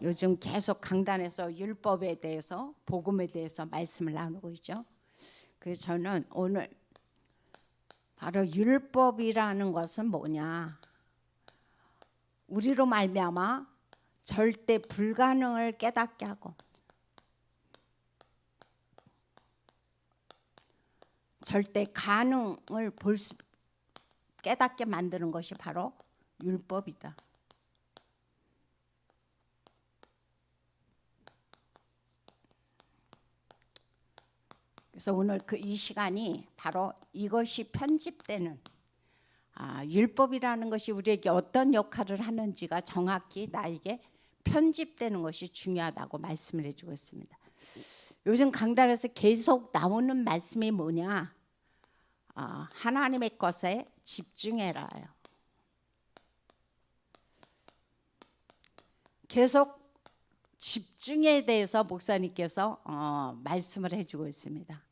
요즘 계속 강단에서 율법에 대해서, 복음에 대해서 말씀을 나누고 있죠. 그래서 저는 오늘 바로 율법이라는 것은 뭐냐, 우리로 말미암아 절대 불가능을 깨닫게 하고 절대 가능을 깨닫게 만드는 것이 바로 율법이다. 그래서 오늘 이 시간이 바로 이것이 편집되는, 율법이라는 것이 우리에게 어떤 역할을 하는지가 정확히 나에게 편집되는 것이 중요하다고 말씀을 해주고 있습니다. 요즘 강단에서 계속 나오는 말씀이 뭐냐, 하나님의 것에 집중해라요. 계속 집중에 대해서 목사님께서 말씀을 해주고 있습니다.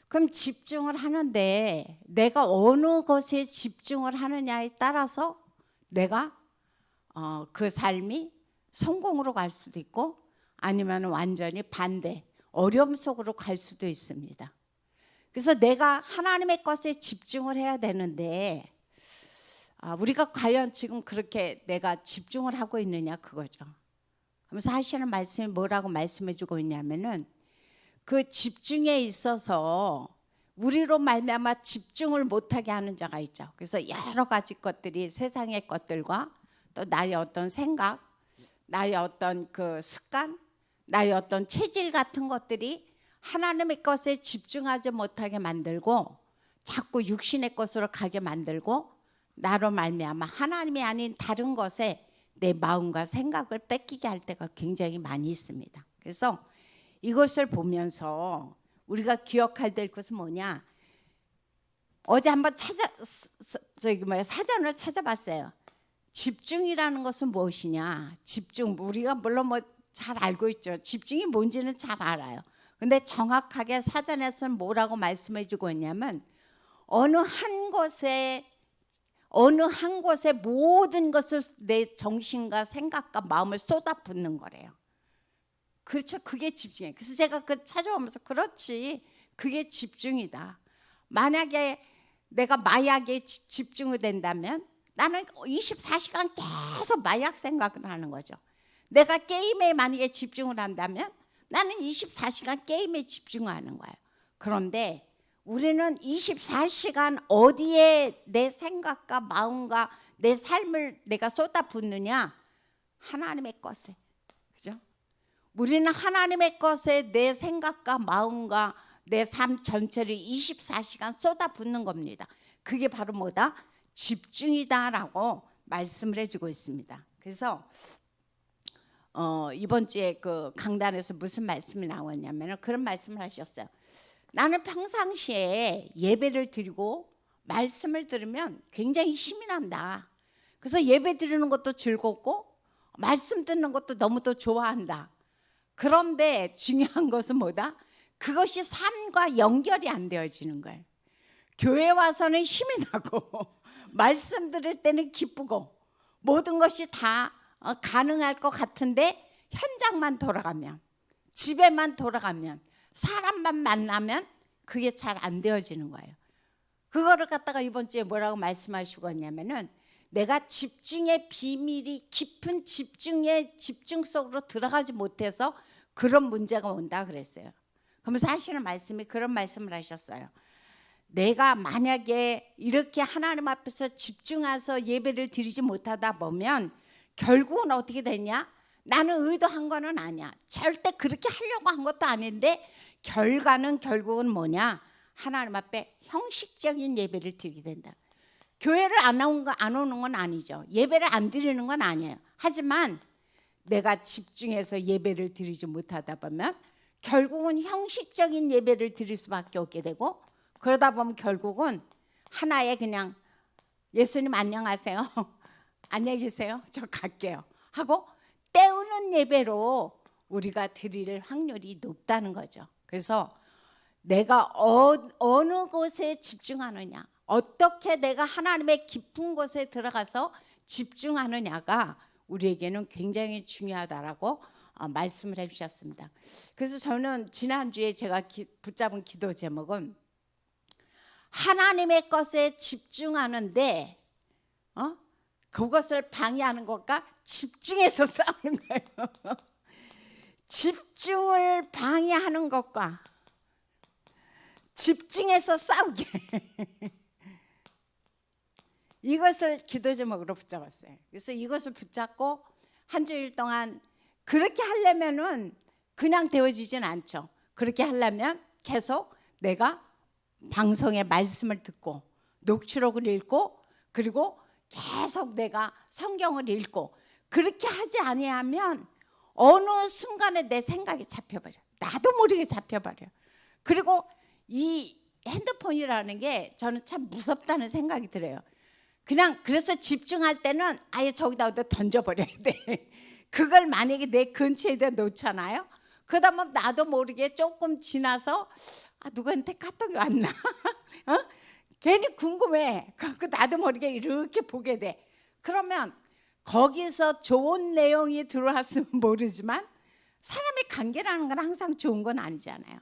그럼 집중을 하는데 내가 어느 것에 집중을 하느냐에 따라서 내가 그 삶이 성공으로 갈 수도 있고 아니면 완전히 반대, 어려움 속으로 갈 수도 있습니다. 그래서 내가 하나님의 것에 집중을 해야 되는데 우리가 과연 지금 그렇게 내가 집중을 하고 있느냐, 그거죠. 그러면서 하시는 말씀이 뭐라고 말씀해 주고 있냐면은, 그 집중에 있어서 우리로 말미암아 집중을 못하게 하는 자가 있죠. 그래서 여러 가지 것들이, 세상의 것들과 또 나의 어떤 생각, 나의 어떤 그 습관, 나의 어떤 체질 같은 것들이 하나님의 것에 집중하지 못하게 만들고 자꾸 육신의 것으로 가게 만들고 나로 말미암아 하나님이 아닌 다른 것에 내 마음과 생각을 뺏기게 할 때가 굉장히 많이 있습니다. 그래서 이것을 보면서 우리가 기억해야 될 것은 뭐냐, 어제 한번 사전을 찾아봤어요. 집중이라는 것은 무엇이냐, 집중, 우리가 물론 잘 알고 있죠. 집중이 뭔지는 잘 알아요. 근데 정확하게 사전에서는 뭐라고 말씀해 주고 있냐면, 어느 한 곳에 모든 것을 내 정신과 생각과 마음을 쏟아붓는 거래요. 그렇죠. 그게 집중이에요. 그래서 제가 찾아오면서 그렇지, 그게 집중이다. 만약에 내가 마약에 집중이 된다면 나는 24시간 계속 마약 생각을 하는 거죠. 내가 게임에 만약에 집중을 한다면 나는 24시간 게임에 집중하는 거예요. 그런데 우리는 24시간 어디에 내 생각과 마음과 내 삶을 내가 쏟아붓느냐, 하나님의 것에. 그죠? 우리는 하나님의 것에 내 생각과 마음과 내 삶 전체를 24시간 쏟아붓는 겁니다. 그게 바로 뭐다? 집중이다라고 말씀을 해주고 있습니다. 그래서 이번 주에 그 강단에서 무슨 말씀이 나왔냐면 그런 말씀을 하셨어요. 나는 평상시에 예배를 드리고 말씀을 들으면 굉장히 힘이 난다. 그래서 예배 드리는 것도 즐겁고 말씀 듣는 것도 너무도 좋아한다. 그런데 중요한 것은 뭐다? 그것이 삶과 연결이 안 되어지는 거예요. 교회 와서는 힘이 나고 말씀 들을 때는 기쁘고 모든 것이 다 가능할 것 같은데, 현장만 돌아가면, 집에만 돌아가면, 사람만 만나면 그게 잘 안 되어지는 거예요. 그거를 갖다가 이번 주에 뭐라고 말씀하시고 있냐면은, 내가 집중의 비밀이 깊은 집중 속으로 들어가지 못해서 그런 문제가 온다 그랬어요. 그러면서 하시는 말씀이 그런 말씀을 하셨어요. 내가 만약에 이렇게 하나님 앞에서 집중해서 예배를 드리지 못하다 보면 결국은 어떻게 되냐? 나는 의도한 거는 아니야. 절대 그렇게 하려고 한 것도 아닌데 결국은 뭐냐? 하나님 앞에 형식적인 예배를 드리게 된다. 교회를 안 오는 건 아니죠. 예배를 안 드리는 건 아니에요. 하지만 내가 집중해서 예배를 드리지 못하다 보면 결국은 형식적인 예배를 드릴 수밖에 없게 되고, 그러다 보면 결국은 하나의 그냥 예수님 안녕하세요, 안녕히 계세요, 저 갈게요 하고 때우는 예배로 우리가 드릴 확률이 높다는 거죠. 그래서 내가 어느 곳에 집중하느냐, 어떻게 내가 하나님의 깊은 곳에 들어가서 집중하느냐가 우리에게는 굉장히 중요하다라고 말씀을 해주셨습니다. 그래서 저는 지난주에 제가 붙잡은 기도 제목은 하나님의 것에 집중하는데 그것을 방해하는 것과 집중해서 싸우는 거예요. 집중을 방해하는 것과 집중해서 싸우게. 이것을 기도 제목으로 붙잡았어요. 그래서 이것을 붙잡고 한 주일 동안 그렇게 하려면은 그냥 되어지진 않죠. 그렇게 하려면 계속 내가 방송의 말씀을 듣고 녹취록을 읽고 그리고 계속 내가 성경을 읽고 그렇게 하지 아니하면 어느 순간에 내 생각이 잡혀버려. 나도 모르게 잡혀버려. 그리고 이 핸드폰이라는 게 저는 참 무섭다는 생각이 들어요. 그냥 그래서 집중할 때는 아예 저기다 어디 던져버려야 돼. 그걸 만약에 내 근처에다 놓잖아요. 그러다 보면 나도 모르게 조금 지나서 누구한테 카톡이 왔나? 괜히 궁금해. 그 나도 모르게 이렇게 보게 돼. 그러면 거기서 좋은 내용이 들어왔으면 모르지만 사람의 관계라는 건 항상 좋은 건 아니잖아요.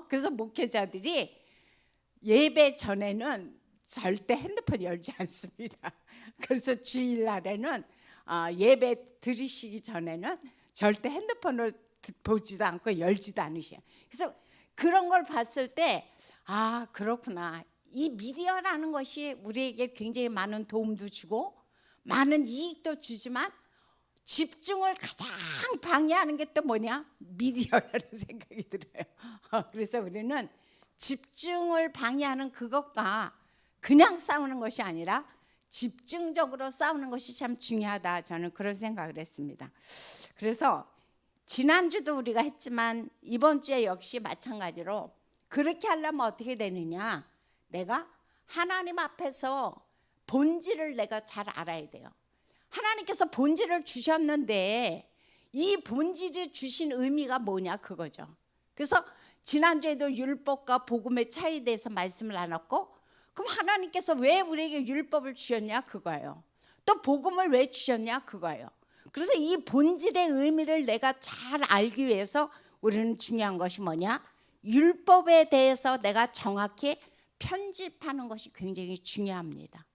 그래서 목회자들이 예배 전에는 절대 핸드폰 열지 않습니다. 그래서 주일날에는 예배 드리시기 전에는 절대 핸드폰을 보지도 않고 열지도 않으셔요. 그래서 그런 걸 봤을 때 그렇구나. 이 미디어라는 것이 우리에게 굉장히 많은 도움도 주고 많은 이익도 주지만 집중을 가장 방해하는 게 또 뭐냐? 미디어라는 생각이 들어요. 그래서 우리는 집중을 방해하는 그것과 그냥 싸우는 것이 아니라 집중적으로 싸우는 것이 참 중요하다. 저는 그런 생각을 했습니다. 그래서 지난주도 우리가 했지만 이번 주에 역시 마찬가지로 그렇게 하려면 어떻게 되느냐? 내가 하나님 앞에서 본질을 내가 잘 알아야 돼요. 하나님께서 본질을 주셨는데 이 본질이 주신 의미가 뭐냐 그거죠. 그래서 지난주에도 율법과 복음의 차이에 대해서 말씀을 나눴고 그럼 하나님께서 왜 우리에게 율법을 주셨냐 그거예요. 또 복음을 왜 주셨냐 그거예요. 그래서 이 본질의 의미를 내가 잘 알기 위해서 우리는 중요한 것이 뭐냐? 율법에 대해서 내가 정확히 편집하는 것이 굉장히 중요합니다.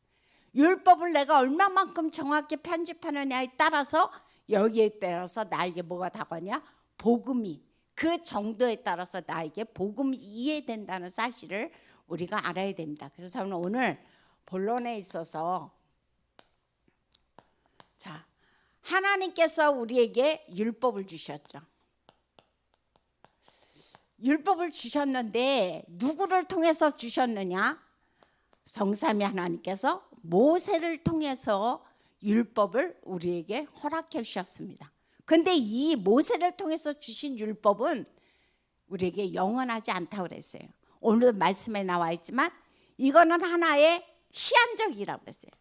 율법을 내가 얼마만큼 정확히 편집하느냐에 따라서 여기에 따라서 나에게 뭐가 다가오냐? 복음이 그 정도에 따라서 나에게 복음이 이해된다는 사실을 우리가 알아야 됩니다. 그래서 저는 오늘 본론에 있어서 하나님께서 우리에게 율법을 주셨죠. 율법을 주셨는데 누구를 통해서 주셨느냐? 성삼위 하나님께서 모세를 통해서 율법을 우리에게 허락해 주셨습니다. 근데 이 모세를 통해서 주신 율법은 우리에게 영원하지 않다고 그랬어요. 오늘 말씀에 나와 있지만 이거는 하나의 시한적이라고 그랬어요.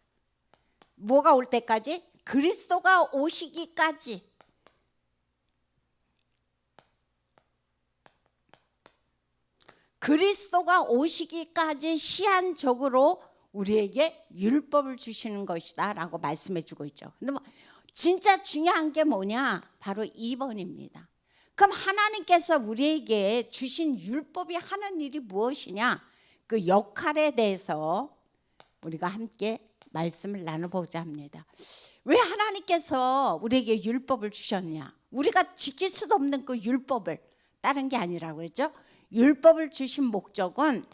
뭐가 올 때까지? 그리스도가 오시기까지. 그리스도가 오시기까지 시한적으로 우리에게 율법을 주시는 것이다 라고 말씀해 주고 있죠. 근데 진짜 중요한 게 뭐냐? 바로 2번입니다. 그럼 하나님께서 우리에게 주신 율법이 하는 일이 무엇이냐? 그 역할에 대해서 우리가 함께 말씀을 나눠보자 합니다. 왜 하나님께서 우리에게 율법을 주셨냐? 우리가 지킬 수도 없는 그 율법을 다른 게 아니라고 그랬죠? 율법을 주신 목적은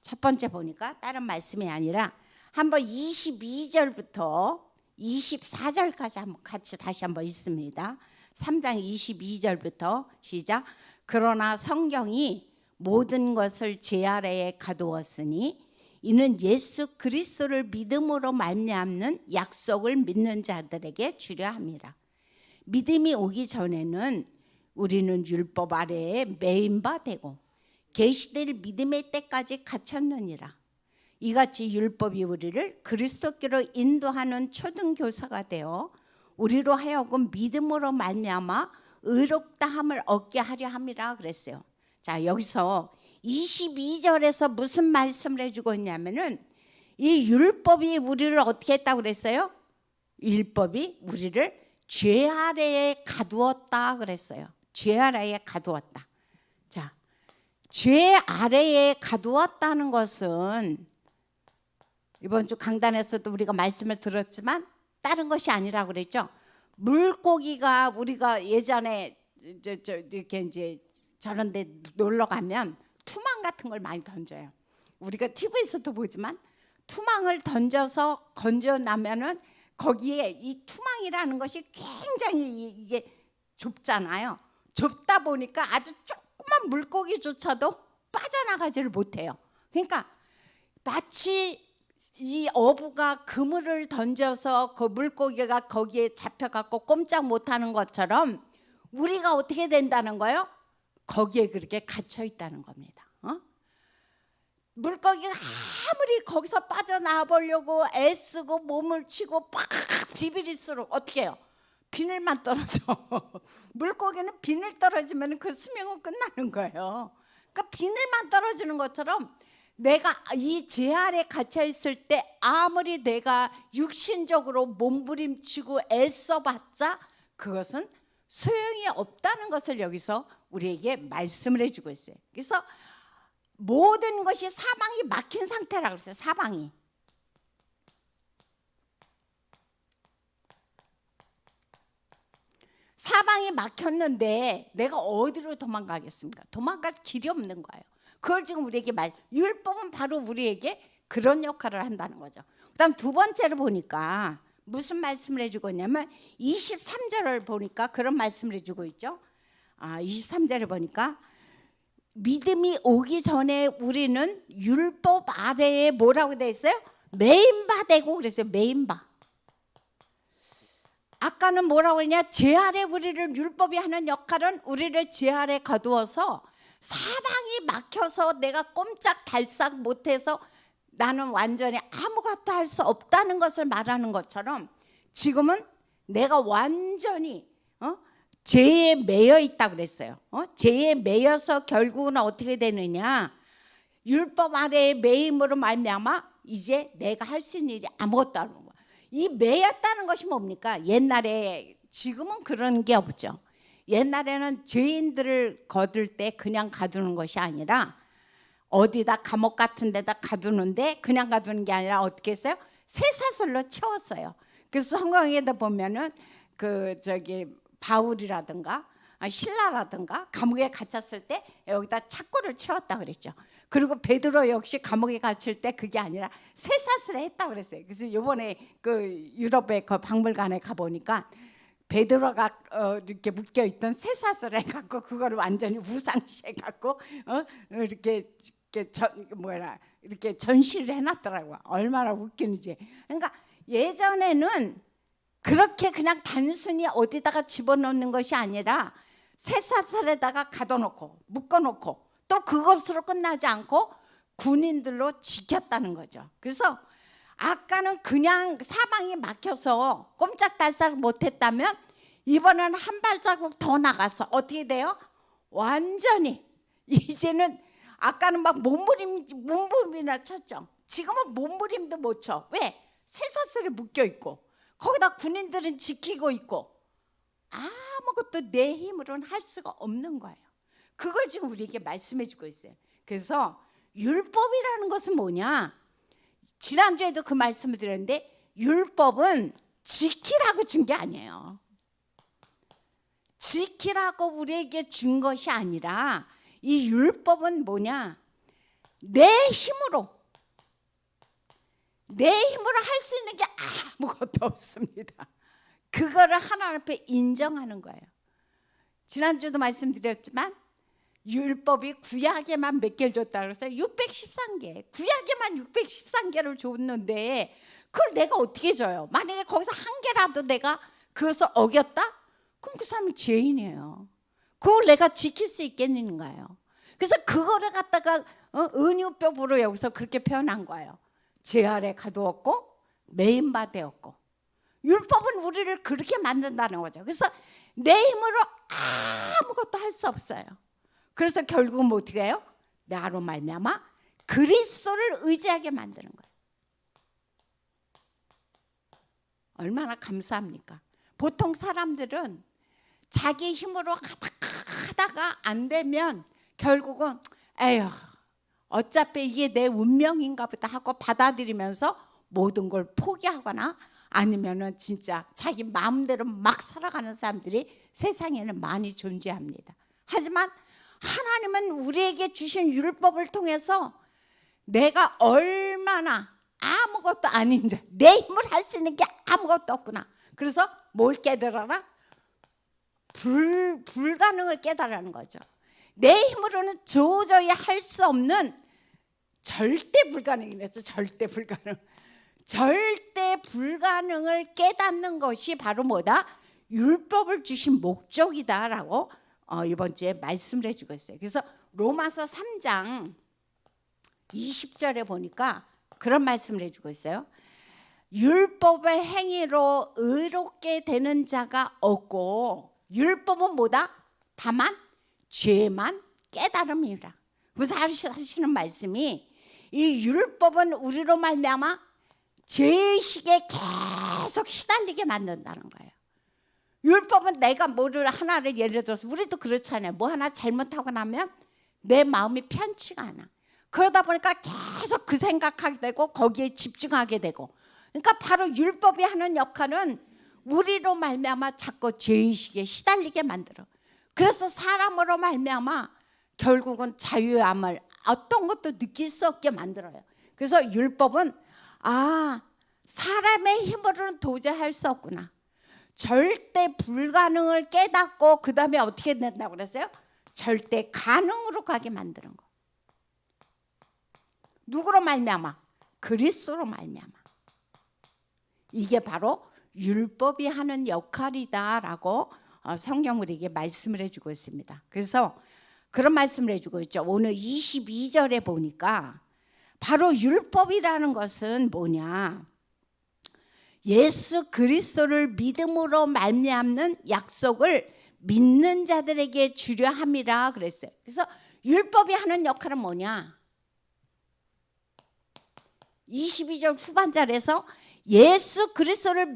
첫 번째 보니까 다른 말씀이 아니라 한번 22절부터 24절까지 한번 같이 다시 한번 읽습니다. 3장 22절부터 시작. 그러나 성경이 모든 것을 제 아래에 가두었으니 이는 예수 그리스도를 믿음으로 말미암는 약속을 믿는 자들에게 주려 함이라. 믿음이 오기 전에는 우리는 율법 아래에 매인 바 되고 계시될 믿음의 때까지 갇혔느니라. 이같이 율법이 우리를 그리스도께로 인도하는 초등교사가 되어 우리로 하여금 믿음으로 말미암아 의롭다함을 얻게 하려 함이라 그랬어요. 자, 여기서 22절에서 무슨 말씀을 해주고 있냐면은 이 율법이 우리를 어떻게 했다고 그랬어요? 율법이 우리를 죄 아래에 가두었다 그랬어요. 죄 아래에 가두었다. 자, 죄 아래에 가두었다는 것은 이번 주 강단에서도 우리가 말씀을 들었지만 다른 것이 아니라고 그랬죠. 물고기가 우리가 예전에 이렇게 이제 저런 데 놀러 가면 투망 같은 걸 많이 던져요. 우리가 TV에서도 보지만 투망을 던져서 건져나면은 거기에 이 투망이라는 것이 굉장히 이게 좁잖아요. 좁다 보니까 아주 조그만 물고기조차도 빠져나가지를 못해요. 그러니까 마치 이 어부가 그물을 던져서 그 물고기가 거기에 잡혀갖고 꼼짝 못하는 것처럼 우리가 어떻게 된다는 거예요? 거기에 그렇게 갇혀 있다는 겁니다. 물고기가 아무리 거기서 빠져나와 보려고 애쓰고 몸을 치고 팍 비빌수록 어떻게 해요? 비늘만 떨어져. 물고기는 비늘 떨어지면 그 수명은 끝나는 거예요. 그러니까 비늘만 떨어지는 것처럼 내가 이 죄 아래 갇혀 있을 때 아무리 내가 육신적으로 몸부림치고 애써봤자 그것은 소용이 없다는 것을 여기서 우리에게 말씀을 해주고 있어요. 그래서 모든 것이 사방이 막힌 상태라고 했어요. 사방이 막혔는데 내가 어디로 도망가겠습니까? 도망갈 길이 없는 거예요. 그걸 지금 우리에게 율법은 바로 우리에게 그런 역할을 한다는 거죠. 그다음 두 번째로 보니까 무슨 말씀을 해주고 있냐면 23절을 보니까 그런 말씀을 해주고 있죠. 23절을 보니까 믿음이 오기 전에 우리는 율법 아래에 뭐라고 돼 있어요? 매인바 되고 그랬어요. 매인바. 아까는 뭐라고 했냐? 죄 아래 우리를 율법이 하는 역할은 우리를 죄 아래 가두어서 사방이 막혀서 내가 꼼짝달싹 못해서 나는 완전히 아무것도 할 수 없다는 것을 말하는 것처럼 지금은 내가 완전히 죄에 매여 있다고 그랬어요. 죄에 매여서 결국은 어떻게 되느냐? 율법 아래에 매임으로 말미암아 이제 내가 할 수 있는 일이 아무것도 안 하는 거야. 이 매였다는 것이 뭡니까? 옛날에, 지금은 그런 게 없죠. 옛날에는 죄인들을 거둘 때 그냥 가두는 것이 아니라 어디다 감옥 같은 데다 가두는데 그냥 가두는 게 아니라 어떻게 했어요? 쇠사슬로 채웠어요. 그래서 성경에다 보면은 바울이라든가 신라라든가 감옥에 갇혔을 때 여기다 착고를 채웠다 그랬죠. 그리고 베드로 역시 감옥에 갇힐 때 그게 아니라 쇠사슬에 했다 그랬어요. 그래서 이번에 그 유럽의 그 박물관에 가 보니까 베드로가 이렇게 묶여 있던 쇠사슬에 갖고 그거를 완전히 우상시해 갖고 이렇게 전시를 해놨더라고요. 얼마나 웃기는지. 그러니까 예전에는 그렇게 그냥 단순히 어디다가 집어넣는 것이 아니라 쇠사슬에다가 가둬놓고 묶어놓고 또 그것으로 끝나지 않고 군인들로 지켰다는 거죠. 그래서 아까는 그냥 사방이 막혀서 꼼짝달싹 못했다면 이번에는 한 발자국 더 나가서 어떻게 돼요? 완전히 이제는 아까는 막 몸부림이나 쳤죠. 지금은 몸부림도 못 쳐. 왜? 쇠사슬에 묶여 있고 거기다 군인들은 지키고 있고 아무것도 내 힘으로는 할 수가 없는 거예요. 그걸 지금 우리에게 말씀해 주고 있어요. 그래서 율법이라는 것은 뭐냐? 지난주에도 그 말씀을 드렸는데 율법은 지키라고 준 게 아니에요. 지키라고 우리에게 준 것이 아니라 이 율법은 뭐냐? 내 힘으로 할 수 있는 게 아무것도 없습니다. 그거를 하나님 앞에 인정하는 거예요. 지난주도 말씀드렸지만 율법이 구약에만 몇 개를 줬다 그래서 613개 구약에만 613개를 줬는데 그걸 내가 어떻게 줘요? 만약에 거기서 한 개라도 내가 그것을 어겼다? 그럼 그 사람은 죄인이에요. 그걸 내가 지킬 수 있겠는가요? 그래서 그거를 갖다가 은유법으로 여기서 그렇게 표현한 거예요. 죄 아래 가두었고 매인바 되었고. 율법은 우리를 그렇게 만든다는 거죠. 그래서 내 힘으로 아무것도 할 수 없어요. 그래서 결국은 뭐 어떻게 해요? 나로 말미암아 그리스도를 의지하게 만드는 거예요. 얼마나 감사합니까? 보통 사람들은 자기 힘으로 하다가 안 되면 결국은 에휴 어차피 이게 내 운명인가 보다 하고 받아들이면서 모든 걸 포기하거나 아니면은 진짜 자기 마음대로 막 살아가는 사람들이 세상에는 많이 존재합니다. 하지만 하나님은 우리에게 주신 율법을 통해서 내가 얼마나 아무것도 아닌 자, 내 힘으로 할 수 있는 게 아무것도 없구나. 그래서 뭘 깨달아라? 불가능을 깨달으라는 거죠. 내 힘으로는 도저히 할 수 없는 절대 불가능이랬어. 절대 불가능. 절대 불가능을 깨닫는 것이 바로 뭐다? 율법을 주신 목적이다라고 이번 주에 말씀을 해주고 있어요. 그래서 로마서 3장 20절에 보니까 그런 말씀을 해주고 있어요. 율법의 행위로 의롭게 되는 자가 없고 율법은 뭐다? 다만 죄만 깨달음이라. 그래서 하시는 말씀이 이 율법은 우리로 말미암아 죄의식에 계속 시달리게 만든다는 거예요. 율법은 내가 뭐를 하나를 예를 들어서 우리도 그렇잖아요. 뭐 하나 잘못하고 나면 내 마음이 편치가 않아. 그러다 보니까 계속 그 생각하게 되고 거기에 집중하게 되고. 그러니까 바로 율법이 하는 역할은 우리로 말미암아 자꾸 죄의식에 시달리게 만들어. 그래서 사람으로 말미암아 결국은 자유함을 어떤 것도 느낄 수 없게 만들어요. 그래서 율법은 사람의 힘으로는 도저히 할 수 없구나. 절대 불가능을 깨닫고 그 다음에 어떻게 된다고 그랬어요? 절대 가능으로 가게 만드는 거. 누구로 말미암아? 그리스도로 말미암아. 이게 바로 율법이 하는 역할이다라고 성경 우리에게 말씀을 해주고 있습니다. 그래서 그런 말씀을 해주고 있죠. 오늘 22절에 보니까 바로 율법이라는 것은 뭐냐? 예수 그리스도를 믿음으로 말미암는 약속을 믿는 자들에게 주려 함이라 그랬어요. 그래서 율법이 하는 역할은 뭐냐? 22절 후반절에서 예수 그리스도를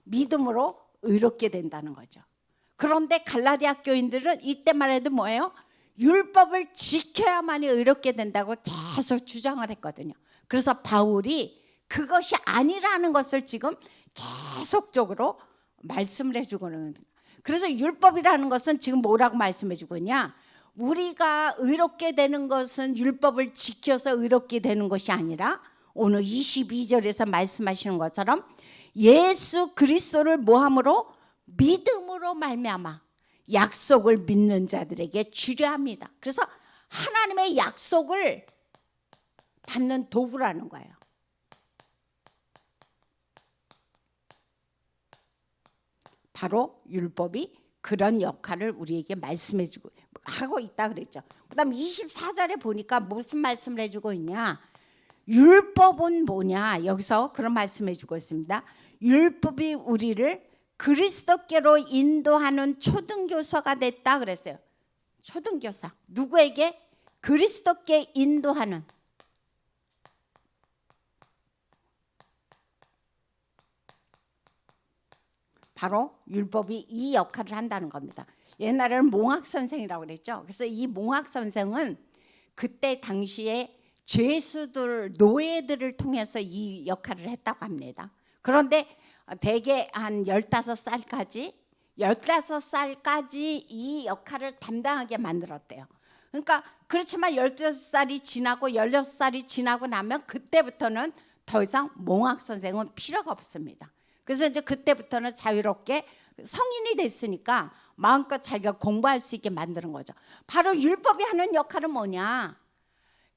믿음으로 의롭게 된다는 거죠. 그런데 갈라디아 교인들은 이때만 해도 뭐예요? 율법을 지켜야만이 의롭게 된다고 계속 주장을 했거든요. 그래서 바울이 그것이 아니라는 것을 지금 계속적으로 말씀을 해주고 있는 겁니다. 그래서 율법이라는 것은 지금 뭐라고 말씀해주고 있냐? 우리가 의롭게 되는 것은 율법을 지켜서 의롭게 되는 것이 아니라 오늘 22절에서 말씀하시는 것처럼 예수 그리스도를 뭐함으로? 믿음으로 말미암아 약속을 믿는 자들에게 주려 합니다. 그래서 하나님의 약속을 받는 도구라는 거예요. 바로 율법이 그런 역할을 우리에게 말씀해주고 하고 있다 그랬죠. 그 다음 24절에 보니까 무슨 말씀을 해주고 있냐? 율법은 뭐냐? 여기서 그런 말씀해주고 있습니다. 율법이 우리를 그리스도께로 인도하는 초등교사가 됐다 그랬어요. 초등교사. 누구에게? 그리스도께 인도하는. 바로 율법이 이 역할을 한다는 겁니다. 옛날에는 몽학 선생이라고 그랬죠. 그래서 이 몽학 선생은 그때 당시에 죄수들, 노예들을 통해서 이 역할을 했다고 합니다. 그런데 대개 한 15살까지 이 역할을 담당하게 만들었대요. 그러니까 그렇지만 12살이 지나고 16살이 지나고 나면 그때부터는 더 이상 몽학 선생은 필요가 없습니다. 그래서 이제 그때부터는 자유롭게 성인이 됐으니까 마음껏 자기가 공부할 수 있게 만드는 거죠. 바로 율법이 하는 역할은 뭐냐?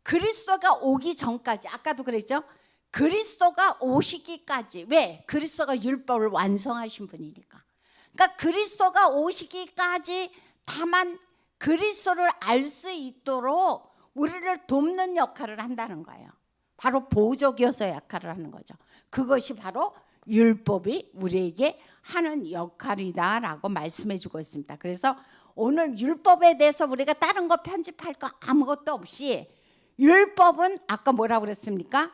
그리스도가 오기 전까지, 아까도 그랬죠? 그리스도가 오시기까지. 왜? 그리스도가 율법을 완성하신 분이니까. 그러니까 그리스도가 오시기까지 다만 그리스도를 알 수 있도록 우리를 돕는 역할을 한다는 거예요. 바로 보조교사 역할을 하는 거죠. 그것이 바로 율법이 우리에게 하는 역할이다라고 말씀해 주고 있습니다. 그래서 오늘 율법에 대해서 우리가 다른 거 편집할 거 아무것도 없이 율법은 아까 뭐라고 그랬습니까?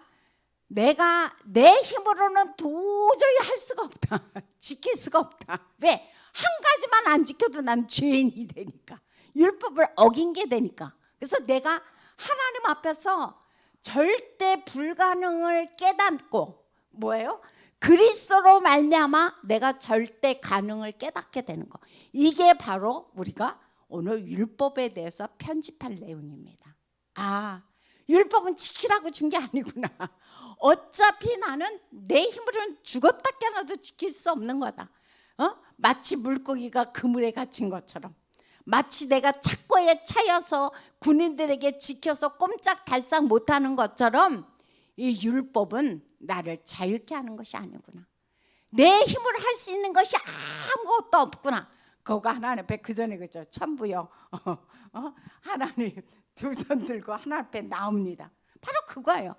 내가 내 힘으로는 도저히 할 수가 없다. 지킬 수가 없다. 왜? 한 가지만 안 지켜도 난 죄인이 되니까. 율법을 어긴 게 되니까. 그래서 내가 하나님 앞에서 절대 불가능을 깨닫고 뭐예요? 그리스도로 말미암아 내가 절대 가능을 깨닫게 되는 거. 이게 바로 우리가 오늘 율법에 대해서 편집할 내용입니다. 아, 율법은 지키라고 준 게 아니구나. 어차피 나는 내 힘으로는 죽었다 깨어나도 지킬 수 없는 거다. 마치 물고기가 그물에 갇힌 것처럼, 마치 내가 착고에 차여서 군인들에게 지켜서 꼼짝달싹 못하는 것처럼 이 율법은 나를 자유케 하는 것이 아니구나. 내 힘으로 할 수 있는 것이 아무것도 없구나. 그거 하나님 앞에 그 전에 그죠? 천부요. 하나님 두 손 들고 하나님 앞에 나옵니다. 바로 그거예요.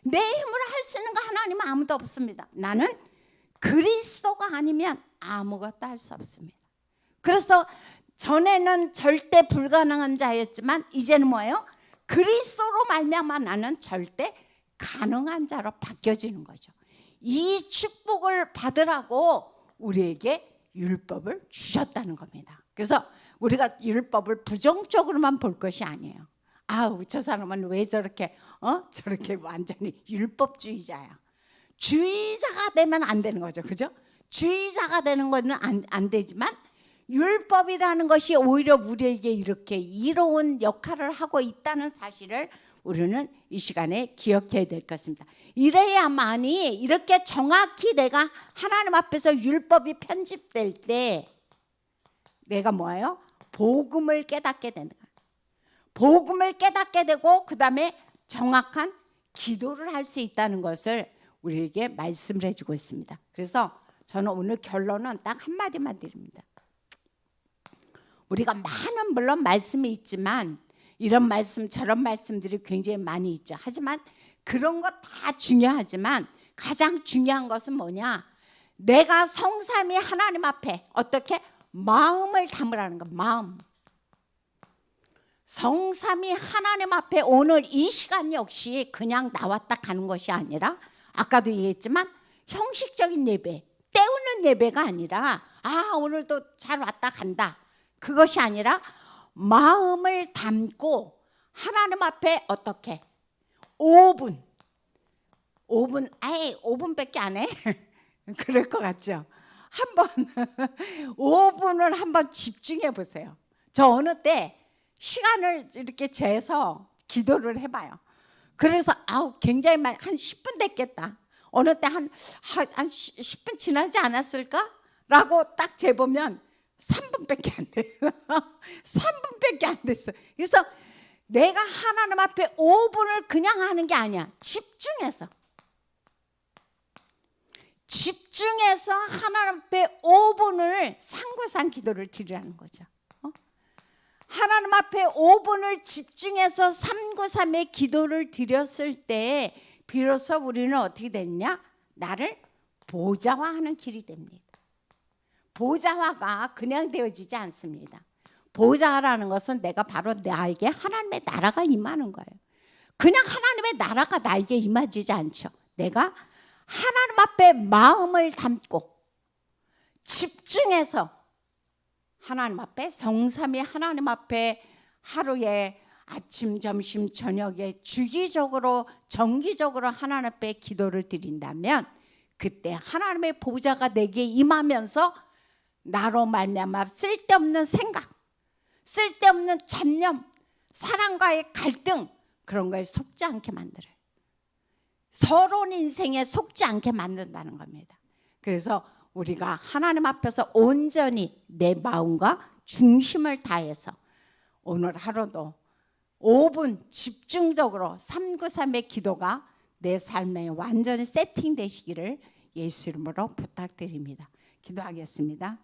내 힘으로 할 수 있는 거 하나님은 아무도 없습니다. 나는 그리스도가 아니면 아무것도 할 수 없습니다. 그래서 전에는 절대 불가능한 자였지만 이제는 뭐예요? 그리스도로 말미암아 나는 절대 가능한 자로 바뀌어지는 거죠. 이 축복을 받으라고 우리에게 율법을 주셨다는 겁니다. 그래서 우리가 율법을 부정적으로만 볼 것이 아니에요. 아우, 저 사람은 왜 저렇게 저렇게 완전히 율법주의자야. 주의자가 되면 안 되는 거죠. 그죠? 주의자가 되는 거는 안 되지만 율법이라는 것이 오히려 우리에게 이렇게 이로운 역할을 하고 있다는 사실을 우리는 이 시간에 기억해야 될 것입니다. 이래야만이 이렇게 정확히 내가 하나님 앞에서 율법이 편집될 때 내가 뭐예요? 복음을 깨닫게 되는 거예요. 복음을 깨닫게 되고 그 다음에 정확한 기도를 할 수 있다는 것을 우리에게 말씀을 해주고 있습니다. 그래서 저는 오늘 결론은 딱 한마디만 드립니다. 우리가 많은 물론 말씀이 있지만 이런 말씀 저런 말씀들이 굉장히 많이 있죠. 하지만 그런 거 다 중요하지만 가장 중요한 것은 뭐냐? 내가 성삼위 하나님 앞에 어떻게 마음을 담으라는 거. 마음. 성삼위 하나님 앞에 오늘 이 시간 역시 그냥 나왔다 가는 것이 아니라 아까도 얘기했지만 형식적인 예배, 때우는 예배가 아니라 오늘도 잘 왔다 간다. 그것이 아니라 마음을 담고 하나님 앞에 어떻게 5분 5분밖에 안 해? 그럴 것 같죠? 한번 5분을 한번 집중해 보세요. 저 어느 때 시간을 이렇게 재서 기도를 해봐요. 그래서 굉장히 많이 한 10분 됐겠다. 어느 때 한 10분 지나지 않았을까? 라고 딱 재보면 3분밖에 안 됐어. 3분밖에 안 됐어. 그래서 내가 하나님 앞에 5분을 그냥 하는 게 아니야. 집중해서 하나님 앞에 5분을 상고산 기도를 드리라는 거죠. 하나님 앞에 5분을 집중해서 393의 기도를 드렸을 때 비로소 우리는 어떻게 됐냐? 나를 보좌화하는 길이 됩니다. 보좌화가 그냥 되어지지 않습니다. 보좌화라는 것은 내가 바로 나에게 하나님의 나라가 임하는 거예요. 그냥 하나님의 나라가 나에게 임하지 않죠. 내가 하나님 앞에 마음을 담고 집중해서 하나님 앞에 성삼위 하나님 앞에 하루에 아침, 점심, 저녁에 주기적으로 정기적으로 하나님 앞에 기도를 드린다면 그때 하나님의 보좌가 내게 임하면서 나로 말미암아 쓸데없는 생각, 쓸데없는 잡념, 사랑과의 갈등 그런 거에 속지 않게 만들어요. 서로 인생에 속지 않게 만든다는 겁니다. 그래서 우리가 하나님 앞에서 온전히 내 마음과 중심을 다해서 오늘 하루도 5분 집중적으로 393의 기도가 내 삶에 완전히 세팅되시기를 예수 이름으로 부탁드립니다. 기도하겠습니다.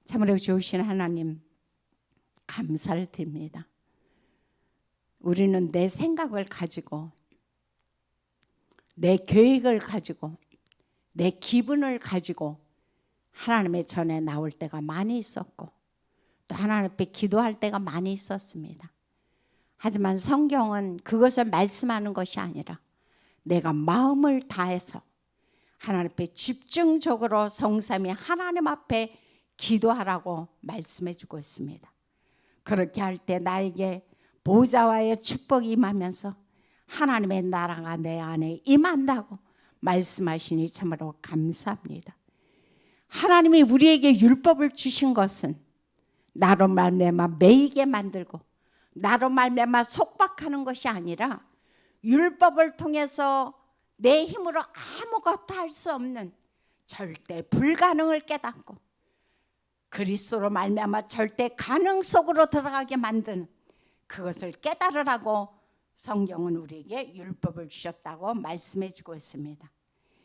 참으로 좋으신 하나님 감사를 드립니다. 우리는 내 생각을 가지고 내 계획을 가지고 내 기분을 가지고 하나님의 전에 나올 때가 많이 있었고 또 하나님 앞에 기도할 때가 많이 있었습니다. 하지만 성경은 그것을 말씀하는 것이 아니라 내가 마음을 다해서 하나님 앞에 집중적으로 성삼위 하나님 앞에 기도하라고 말씀해 주고 있습니다. 그렇게 할 때 나에게 보좌와의 축복이 임하면서 하나님의 나라가 내 안에 임한다고 말씀하시니 참으로 감사합니다. 하나님이 우리에게 율법을 주신 것은 나로 말미암아 매이게 만들고 나로 말미암아 속박하는 것이 아니라 율법을 통해서 내 힘으로 아무것도 할 수 없는 절대 불가능을 깨닫고 그리스도로 말미암아 절대 가능 속으로 들어가게 만드는 그것을 깨달으라고 성경은 우리에게 율법을 주셨다고 말씀해 주고 있습니다.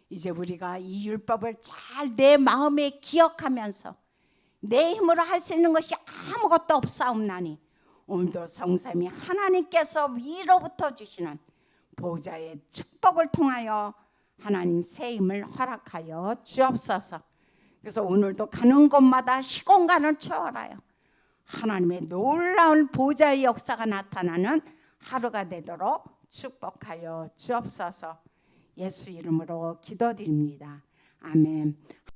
이제 우리가 이 율법을 잘 내 마음에 기억하면서 내 힘으로 할 수 있는 것이 아무것도 없사옵나니 오늘도 성삼위 하나님께서 위로부터 주시는 보좌의 축복을 통하여 하나님 새 힘을 허락하여 주옵소서. 그래서 오늘도 가는 곳마다 시공간을 초월하여 하나님의 놀라운 보좌의 역사가 나타나는 하루가 되도록 축복하여 주옵소서. 예수 이름으로 기도드립니다. 아멘.